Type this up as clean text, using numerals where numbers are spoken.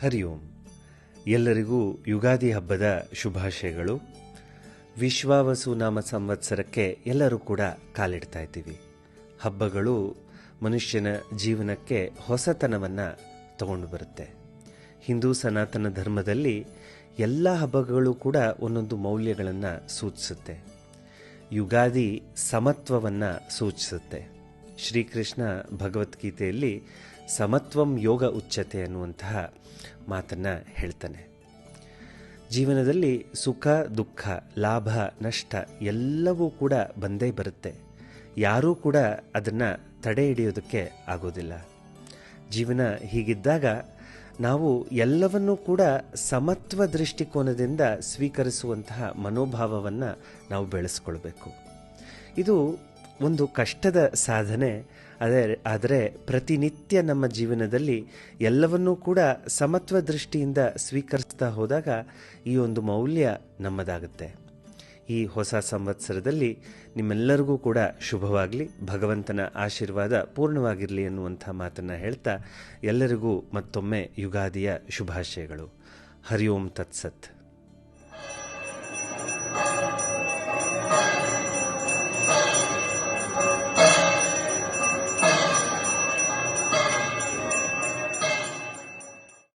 ಹರಿ ಓಂ. ಎಲ್ಲರಿಗೂ ಯುಗಾದಿ ಹಬ್ಬದ ಶುಭಾಶಯಗಳು. ವಿಶ್ವಾವಸು ನಾಮ ಸಂವತ್ಸರಕ್ಕೆ ಎಲ್ಲರೂ ಕೂಡ ಕಾಲಿಡ್ತಾ ಇದ್ದೀವಿ. ಹಬ್ಬಗಳು ಮನುಷ್ಯನ ಜೀವನಕ್ಕೆ ಹೊಸತನವನ್ನು ತಗೊಂಡು ಬರುತ್ತೆ. ಹಿಂದೂ ಸನಾತನ ಧರ್ಮದಲ್ಲಿ ಎಲ್ಲ ಹಬ್ಬಗಳು ಕೂಡ ಒಂದೊಂದು ಮೌಲ್ಯಗಳನ್ನು ಸೂಚಿಸುತ್ತೆ. ಯುಗಾದಿ ಸಮತ್ವವನ್ನು ಸೂಚಿಸುತ್ತೆ. ಶ್ರೀಕೃಷ್ಣ ಭಗವದ್ಗೀತೆಯಲ್ಲಿ ಸಮತ್ವಂ ಯೋಗ ಉಚ್ಯತೆ ಅನ್ನುವಂತಹ ಮಾತನ್ನು ಹೇಳ್ತಾನೆ. ಜೀವನದಲ್ಲಿ ಸುಖ ದುಃಖ ಲಾಭ ನಷ್ಟ ಎಲ್ಲವೂ ಕೂಡ ಬಂದೇ ಬರುತ್ತೆ. ಯಾರೂ ಕೂಡ ಅದನ್ನು ತಡೆ ಹಿಡಿಯೋದಕ್ಕೆ ಆಗೋದಿಲ್ಲ. ಜೀವನ ಹೀಗಿದ್ದಾಗ ನಾವು ಎಲ್ಲವನ್ನೂ ಕೂಡ ಸಮತ್ವ ದೃಷ್ಟಿಕೋನದಿಂದ ಸ್ವೀಕರಿಸುವಂತಹ ಮನೋಭಾವವನ್ನು ನಾವು ಬೆಳೆಸ್ಕೊಳ್ಬೇಕು. ಇದು ಒಂದು ಕಷ್ಟದ ಸಾಧನೆ. ಆದರೆ ಪ್ರತಿನಿತ್ಯ ನಮ್ಮ ಜೀವನದಲ್ಲಿ ಎಲ್ಲವನ್ನೂ ಕೂಡ ಸಮತ್ವ ದೃಷ್ಟಿಯಿಂದ ಸ್ವೀಕರಿಸ್ತಾ ಹೋದಾಗ ಈ ಒಂದು ಮೌಲ್ಯ ನಮ್ಮದಾಗುತ್ತೆ. ಈ ಹೊಸ ಸಂವತ್ಸರದಲ್ಲಿ ನಿಮ್ಮೆಲ್ಲರಿಗೂ ಕೂಡ ಶುಭವಾಗಲಿ, ಭಗವಂತನ ಆಶೀರ್ವಾದ ಪೂರ್ಣವಾಗಿರಲಿ ಅನ್ನುವಂಥ ಮಾತನ್ನು ಹೇಳ್ತಾ ಎಲ್ಲರಿಗೂ ಮತ್ತೊಮ್ಮೆ ಯುಗಾದಿಯ ಶುಭಾಶಯಗಳು. ಹರಿ ಓಂ ತತ್ಸತ್.